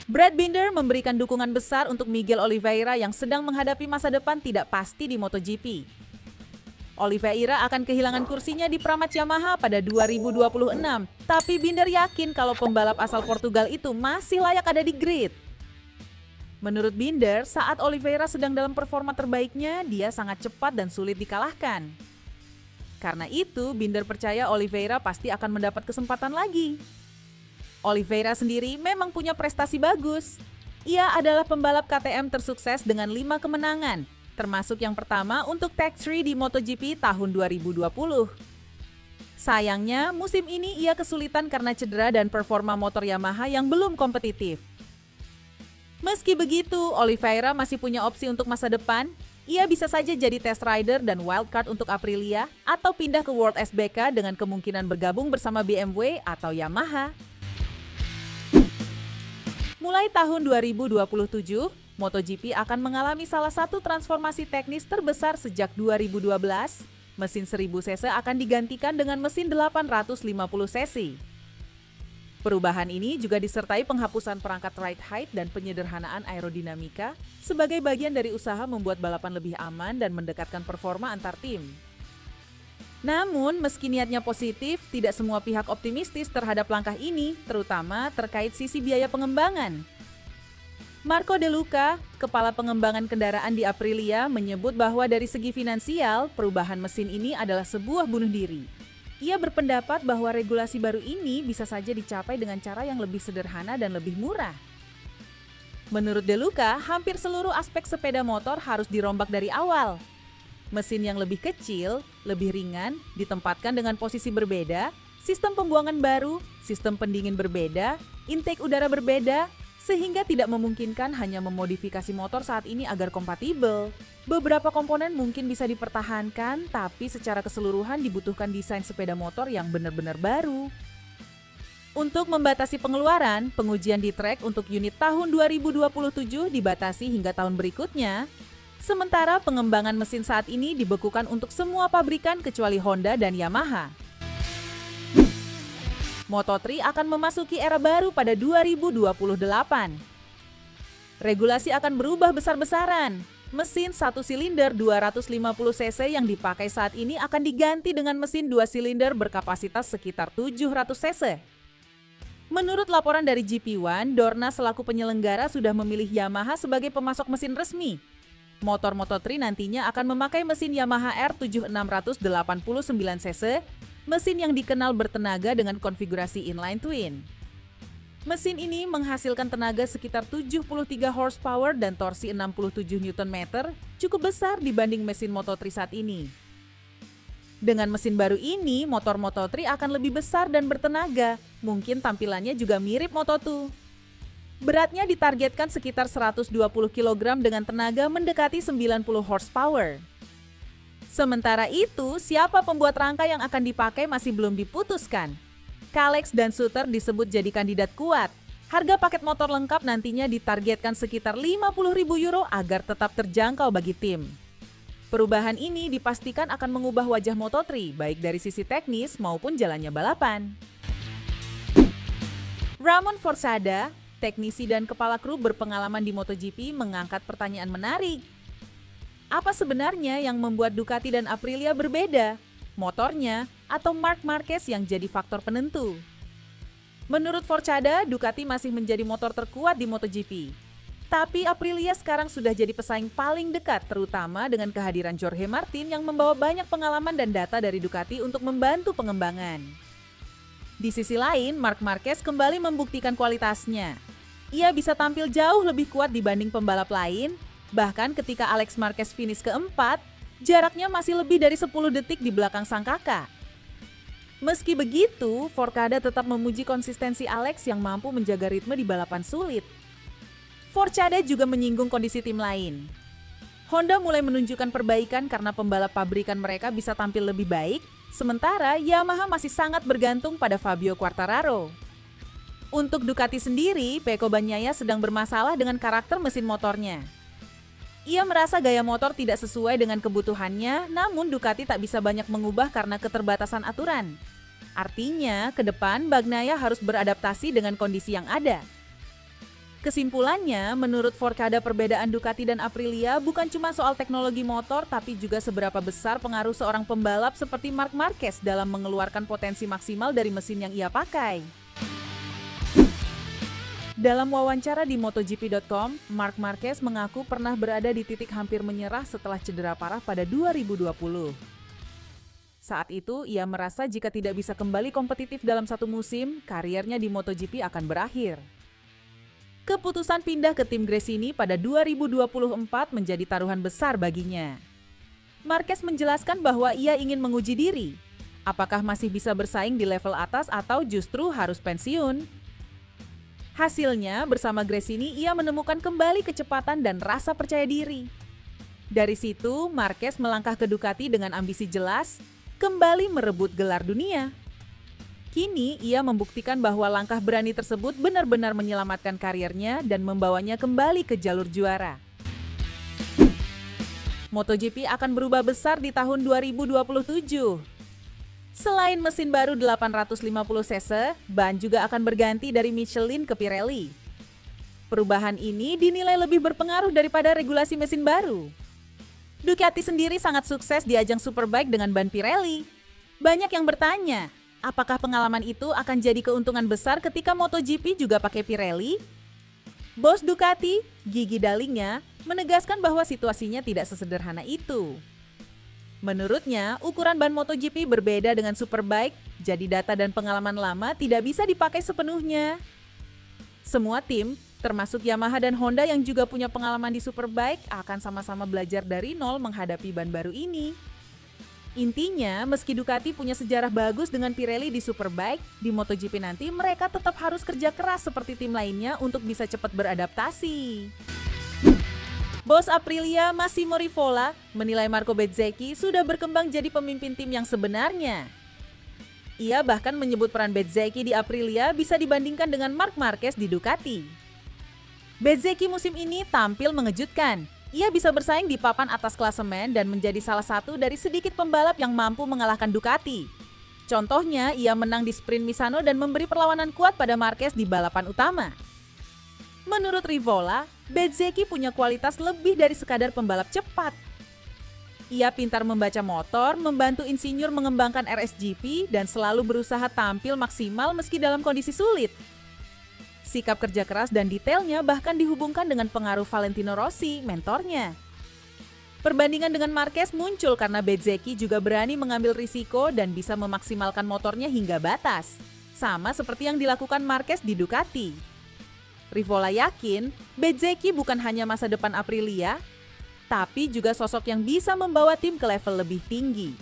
Brad Binder memberikan dukungan besar untuk Miguel Oliveira yang sedang menghadapi masa depan tidak pasti di MotoGP. Oliveira akan kehilangan kursinya di Pramac Yamaha pada 2026, tapi Binder yakin kalau pembalap asal Portugal itu masih layak ada di grid. Menurut Binder, saat Oliveira sedang dalam performa terbaiknya, dia sangat cepat dan sulit dikalahkan. Karena itu, Binder percaya Oliveira pasti akan mendapat kesempatan lagi. Oliveira sendiri memang punya prestasi bagus. Ia adalah pembalap KTM tersukses dengan 5 kemenangan, termasuk yang pertama untuk Tech3 di MotoGP tahun 2020. Sayangnya, musim ini ia kesulitan karena cedera dan performa motor Yamaha yang belum kompetitif. Meski begitu, Oliveira masih punya opsi untuk masa depan. Ia bisa saja jadi test rider dan wildcard untuk Aprilia atau pindah ke World SBK dengan kemungkinan bergabung bersama BMW atau Yamaha. Mulai tahun 2027, MotoGP akan mengalami salah satu transformasi teknis terbesar sejak 2012. Mesin 1000 cc akan digantikan dengan mesin 850 cc. Perubahan ini juga disertai penghapusan perangkat ride height dan penyederhanaan aerodinamika sebagai bagian dari usaha membuat balapan lebih aman dan mendekatkan performa antar tim. Namun, meski niatnya positif, tidak semua pihak optimistis terhadap langkah ini, terutama terkait sisi biaya pengembangan. Marco De Luca, kepala pengembangan kendaraan di Aprilia, menyebut bahwa dari segi finansial, perubahan mesin ini adalah sebuah bunuh diri. Ia berpendapat bahwa regulasi baru ini bisa saja dicapai dengan cara yang lebih sederhana dan lebih murah. Menurut De Luca, hampir seluruh aspek sepeda motor harus dirombak dari awal. Mesin yang lebih kecil, lebih ringan, ditempatkan dengan posisi berbeda, sistem pembuangan baru, sistem pendingin berbeda, intake udara berbeda, sehingga tidak memungkinkan hanya memodifikasi motor saat ini agar kompatibel. Beberapa komponen mungkin bisa dipertahankan, tapi secara keseluruhan dibutuhkan desain sepeda motor yang benar-benar baru. Untuk membatasi pengeluaran, pengujian di trek untuk unit tahun 2027 dibatasi hingga tahun berikutnya. Sementara pengembangan mesin saat ini dibekukan untuk semua pabrikan kecuali Honda dan Yamaha. Moto3 akan memasuki era baru pada 2028. Regulasi akan berubah besar-besaran. Mesin 1 silinder 250 cc yang dipakai saat ini akan diganti dengan mesin 2 silinder berkapasitas sekitar 700 cc. Menurut laporan dari GP1, Dorna selaku penyelenggara sudah memilih Yamaha sebagai pemasok mesin resmi. Motor Moto3 nantinya akan memakai mesin Yamaha R7689 cc, mesin yang dikenal bertenaga dengan konfigurasi inline twin. Mesin ini menghasilkan tenaga sekitar 73 horsepower dan torsi 67 Nm, cukup besar dibanding mesin Moto3 saat ini. Dengan mesin baru ini, motor Moto3 akan lebih besar dan bertenaga, mungkin tampilannya juga mirip Moto2. Beratnya ditargetkan sekitar 120 kg dengan tenaga mendekati 90 horsepower. Sementara itu, siapa pembuat rangka yang akan dipakai masih belum diputuskan. Kalex dan Suter disebut jadi kandidat kuat. Harga paket motor lengkap nantinya ditargetkan sekitar 50.000 euro agar tetap terjangkau bagi tim. Perubahan ini dipastikan akan mengubah wajah Moto3, baik dari sisi teknis maupun jalannya balapan. Ramon Forsada, teknisi dan kepala kru berpengalaman di MotoGP, mengangkat pertanyaan menarik. Apa sebenarnya yang membuat Ducati dan Aprilia berbeda? Motornya atau Marc Marquez yang jadi faktor penentu? Menurut Forsada, Ducati masih menjadi motor terkuat di MotoGP. Tapi Aprilia sekarang sudah jadi pesaing paling dekat, terutama dengan kehadiran Jorge Martin yang membawa banyak pengalaman dan data dari Ducati untuk membantu pengembangan. Di sisi lain, Marc Marquez kembali membuktikan kualitasnya. Ia bisa tampil jauh lebih kuat dibanding pembalap lain, bahkan ketika Alex Marquez finish keempat, jaraknya masih lebih dari 10 detik di belakang sang kakak. Meski begitu, Forsada tetap memuji konsistensi Alex yang mampu menjaga ritme di balapan sulit. Forsada juga menyinggung kondisi tim lain. Honda mulai menunjukkan perbaikan karena pembalap pabrikan mereka bisa tampil lebih baik, sementara Yamaha masih sangat bergantung pada Fabio Quartararo. Untuk Ducati sendiri, Pecco Bagnaia sedang bermasalah dengan karakter mesin motornya. Ia merasa gaya motor tidak sesuai dengan kebutuhannya, namun Ducati tak bisa banyak mengubah karena keterbatasan aturan. Artinya, ke depan Bagnaia harus beradaptasi dengan kondisi yang ada. Kesimpulannya, menurut Forcada perbedaan Ducati dan Aprilia bukan cuma soal teknologi motor, tapi juga seberapa besar pengaruh seorang pembalap seperti Marc Marquez dalam mengeluarkan potensi maksimal dari mesin yang ia pakai. Dalam wawancara di MotoGP.com, Marc Marquez mengaku pernah berada di titik hampir menyerah setelah cedera parah pada 2020. Saat itu, ia merasa jika tidak bisa kembali kompetitif dalam satu musim, kariernya di MotoGP akan berakhir. Keputusan pindah ke tim Gresini pada 2024 menjadi taruhan besar baginya. Marquez menjelaskan bahwa ia ingin menguji diri. Apakah masih bisa bersaing di level atas atau justru harus pensiun? Hasilnya, bersama Gresini ia menemukan kembali kecepatan dan rasa percaya diri. Dari situ, Marquez melangkah ke Ducati dengan ambisi jelas, kembali merebut gelar dunia. Kini, ia membuktikan bahwa langkah berani tersebut benar-benar menyelamatkan kariernya dan membawanya kembali ke jalur juara. MotoGP akan berubah besar di tahun 2027. Selain mesin baru 850 cc, ban juga akan berganti dari Michelin ke Pirelli. Perubahan ini dinilai lebih berpengaruh daripada regulasi mesin baru. Ducati sendiri sangat sukses di ajang Superbike dengan ban Pirelli. Banyak yang bertanya, apakah pengalaman itu akan jadi keuntungan besar ketika MotoGP juga pakai Pirelli? Bos Ducati, Gigi Dall'Igna, menegaskan bahwa situasinya tidak sesederhana itu. Menurutnya, ukuran ban MotoGP berbeda dengan Superbike, jadi data dan pengalaman lama tidak bisa dipakai sepenuhnya. Semua tim, termasuk Yamaha dan Honda yang juga punya pengalaman di Superbike, akan sama-sama belajar dari nol menghadapi ban baru ini. Intinya, meski Ducati punya sejarah bagus dengan Pirelli di Superbike, di MotoGP nanti mereka tetap harus kerja keras seperti tim lainnya untuk bisa cepat beradaptasi. Bos Aprilia, Massimo Rivola, menilai Marco Bezzecchi sudah berkembang jadi pemimpin tim yang sebenarnya. Ia bahkan menyebut peran Bezzecchi di Aprilia bisa dibandingkan dengan Marc Marquez di Ducati. Bezzecchi musim ini tampil mengejutkan. Ia bisa bersaing di papan atas klasemen dan menjadi salah satu dari sedikit pembalap yang mampu mengalahkan Ducati. Contohnya, ia menang di sprint Misano dan memberi perlawanan kuat pada Marquez di balapan utama. Menurut Rivola, Bezzecchi punya kualitas lebih dari sekadar pembalap cepat. Ia pintar membaca motor, membantu insinyur mengembangkan RSGP, dan selalu berusaha tampil maksimal meski dalam kondisi sulit. Sikap kerja keras dan detailnya bahkan dihubungkan dengan pengaruh Valentino Rossi, mentornya. Perbandingan dengan Marquez muncul karena Bezzecchi juga berani mengambil risiko dan bisa memaksimalkan motornya hingga batas. Sama seperti yang dilakukan Marquez di Ducati. Rivola yakin, Bezzecchi bukan hanya masa depan Aprilia, tapi juga sosok yang bisa membawa tim ke level lebih tinggi.